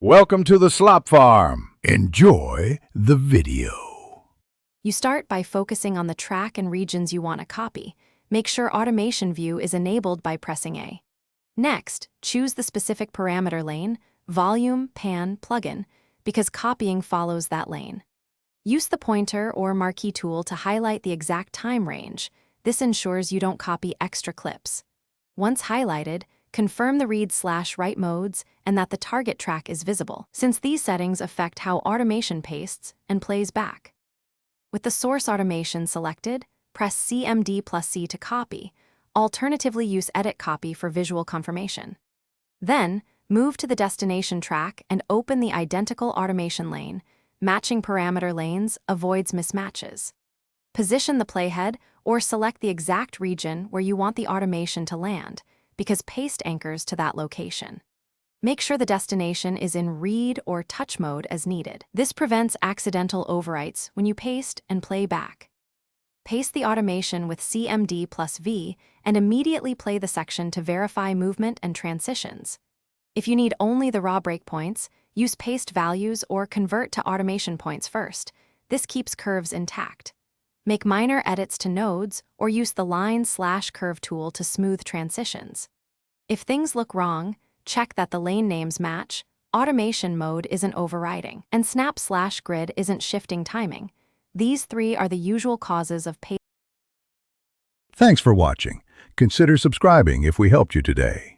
Welcome to the Slop Farm. Enjoy the video. You start by focusing on the track and regions you want to copy. Make sure Automation View is enabled by pressing A. Next, choose the specific parameter lane, volume, pan, plugin, because copying follows that lane. Use the pointer or marquee tool to highlight the exact time range. This ensures you don't copy extra clips. Once highlighted, confirm the read/write modes and that the target track is visible, since these settings affect how automation pastes and plays back. With the source automation selected, press CMD+C to copy. Alternatively, use Edit Copy for visual confirmation. Then, move to the destination track and open the identical automation lane. Matching parameter lanes avoids mismatches. Position the playhead or select the exact region where you want the automation to land, because paste anchors to that location. Make sure the destination is in read or touch mode as needed. This prevents accidental overwrites when you paste and play back. Paste the automation with CMD+V and immediately play the section to verify movement and transitions. If you need only the raw breakpoints, use paste values or convert to automation points first. This keeps curves intact. Make minor edits to nodes or use the line/curve tool to smooth transitions. If things look wrong, check that the lane names match, automation mode isn't overriding, and snap/grid isn't shifting timing. These three are the usual causes of paste. Thanks for watching. Consider subscribing if we helped you today.